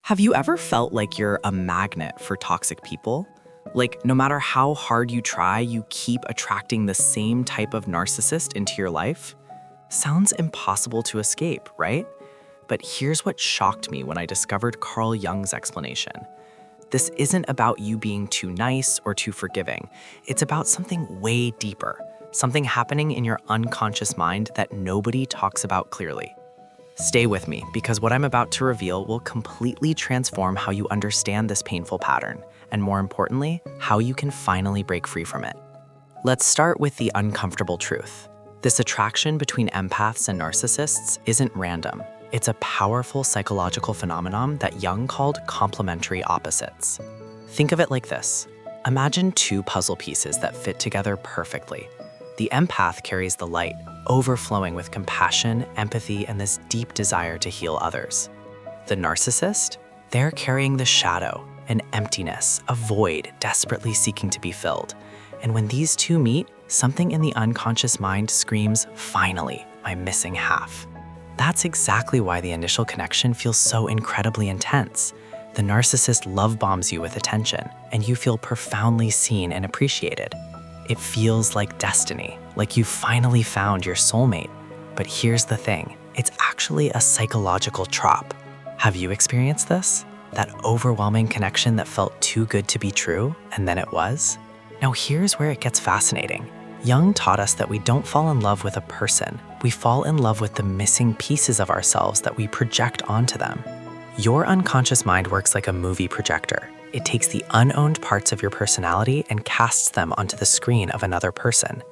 Have you ever felt like you're a magnet for toxic people? Like, no matter how hard you try, you keep attracting the same type of narcissist into your life? Sounds impossible to escape, right? But here's what shocked me when I discovered Carl Jung's explanation. This isn't about you being too nice or too forgiving. It's about something way deeper, something happening in your unconscious mind that nobody talks about clearly. Stay with me, because what I'm about to reveal will completely transform how you understand this painful pattern, and more importantly, how you can finally break free from it. Let's start with the uncomfortable truth. This attraction between empaths and narcissists isn't random. It's a powerful psychological phenomenon that Jung called complementary opposites. Think of it like this. Imagine two puzzle pieces that fit together perfectly. The empath carries the light, overflowing with compassion, empathy, and this deep desire to heal others. The narcissist? They're carrying the shadow, an emptiness, a void desperately seeking to be filled. And when these two meet, something in the unconscious mind screams, "Finally, my missing half." That's exactly why the initial connection feels so incredibly intense. The narcissist love bombs you with attention, and you feel profoundly seen and appreciated. It feels like destiny, like you finally found your soulmate. But here's the thing, it's actually a psychological trap. Have you experienced this? That overwhelming connection that felt too good to be true, and then it was? Now here's where it gets fascinating. Jung taught us that we don't fall in love with a person, we fall in love with the missing pieces of ourselves that we project onto them. Your unconscious mind works like a movie projector. It takes the unowned parts of your personality and casts them onto the screen of another person.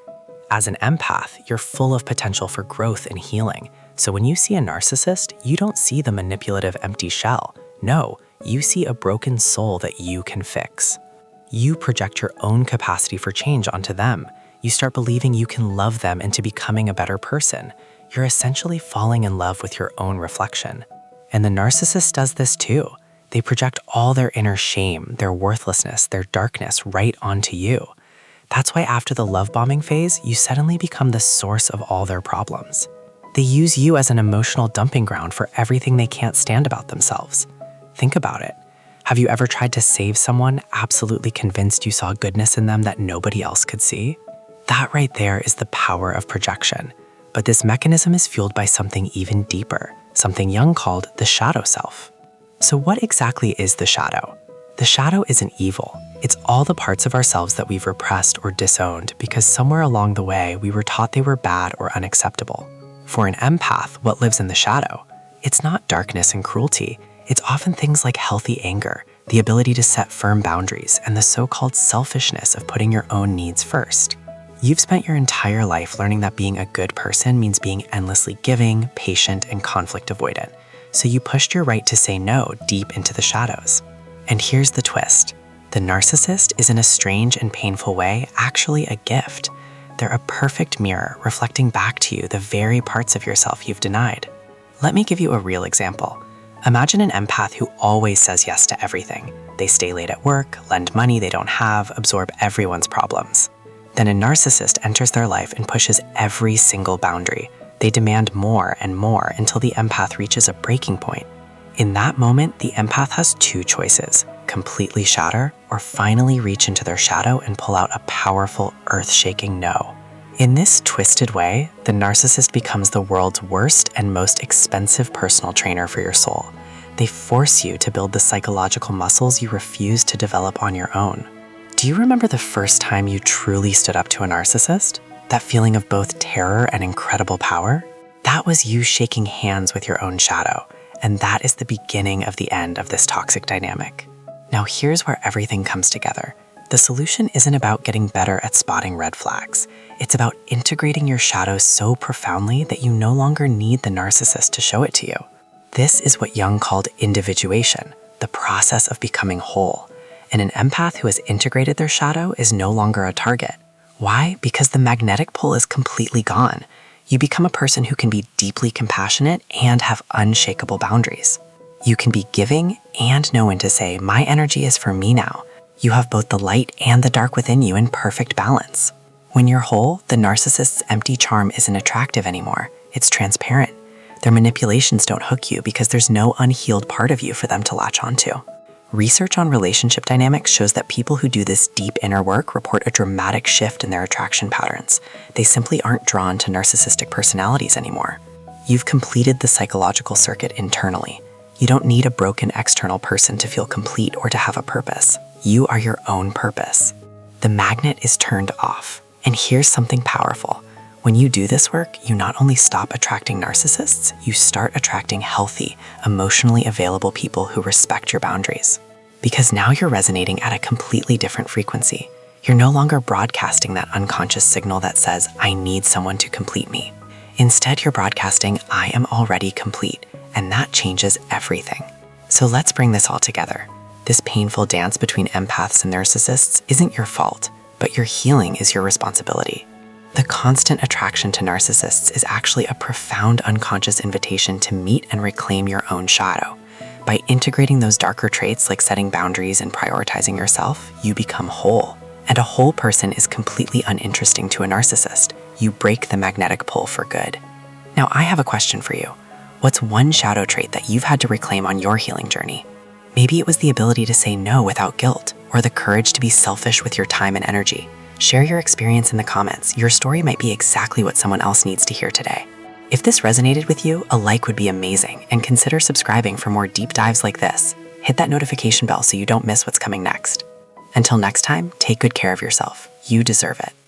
As an empath, you're full of potential for growth and healing. So when you see a narcissist, you don't see the manipulative empty shell. No, you see a broken soul that you can fix. You project your own capacity for change onto them. You start believing you can love them into becoming a better person. You're essentially falling in love with your own reflection. And the narcissist does this too. They project all their inner shame, their worthlessness, their darkness right onto you. That's why after the love bombing phase, you suddenly become the source of all their problems. They use you as an emotional dumping ground for everything they can't stand about themselves. Think about it. Have you ever tried to save someone, absolutely convinced you saw goodness in them that nobody else could see? That right there is the power of projection. But this mechanism is fueled by something even deeper, something Jung called the shadow self. So what exactly is the shadow? The shadow isn't evil. It's all the parts of ourselves that we've repressed or disowned because somewhere along the way we were taught they were bad or unacceptable. For an empath, what lives in the shadow? It's not darkness and cruelty. It's often things like healthy anger, the ability to set firm boundaries, and the so-called selfishness of putting your own needs first. You've spent your entire life learning that being a good person means being endlessly giving, patient, and conflict avoidant. So you pushed your right to say no deep into the shadows. And here's the twist. The narcissist is in a strange and painful way actually a gift. They're a perfect mirror reflecting back to you the very parts of yourself you've denied. Let me give you a real example. Imagine an empath who always says yes to everything. They stay late at work, lend money they don't have, absorb everyone's problems. Then a narcissist enters their life and pushes every single boundary. They demand more and more until the empath reaches a breaking point. In that moment, the empath has two choices: completely shatter or finally reach into their shadow and pull out a powerful, earth-shaking no. In this twisted way, the narcissist becomes the world's worst and most expensive personal trainer for your soul. They force you to build the psychological muscles you refuse to develop on your own. Do you remember the first time you truly stood up to a narcissist? That feeling of both terror and incredible power? That was you shaking hands with your own shadow, and that is the beginning of the end of this toxic dynamic. Now here's where everything comes together. The solution isn't about getting better at spotting red flags. It's about integrating your shadow so profoundly that you no longer need the narcissist to show it to you. This is what Jung called individuation, the process of becoming whole. And an empath who has integrated their shadow is no longer a target. Why? Because the magnetic pull is completely gone. You become a person who can be deeply compassionate and have unshakable boundaries. You can be giving and know when to say, my energy is for me now. You have both the light and the dark within you in perfect balance. When you're whole, the narcissist's empty charm isn't attractive anymore. It's transparent. Their manipulations don't hook you because there's no unhealed part of you for them to latch onto. Research on relationship dynamics shows that people who do this deep inner work report a dramatic shift in their attraction patterns. They simply aren't drawn to narcissistic personalities anymore. You've completed the psychological circuit internally. You don't need a broken external person to feel complete or to have a purpose. You are your own purpose. The magnet is turned off. And here's something powerful. When you do this work, you not only stop attracting narcissists, you start attracting healthy, emotionally available people who respect your boundaries. Because now you're resonating at a completely different frequency. You're no longer broadcasting that unconscious signal that says, I need someone to complete me. Instead, you're broadcasting, I am already complete, and that changes everything. So let's bring this all together. This painful dance between empaths and narcissists isn't your fault, but your healing is your responsibility. The constant attraction to narcissists is actually a profound unconscious invitation to meet and reclaim your own shadow. By integrating those darker traits like setting boundaries and prioritizing yourself, you become whole. And a whole person is completely uninteresting to a narcissist. You break the magnetic pull for good. Now, I have a question for you. What's one shadow trait that you've had to reclaim on your healing journey? Maybe it was the ability to say no without guilt, or the courage to be selfish with your time and energy. Share your experience in the comments. Your story might be exactly what someone else needs to hear today. If this resonated with you, a like would be amazing, and consider subscribing for more deep dives like this. Hit that notification bell so you don't miss what's coming next. Until next time, take good care of yourself. You deserve it.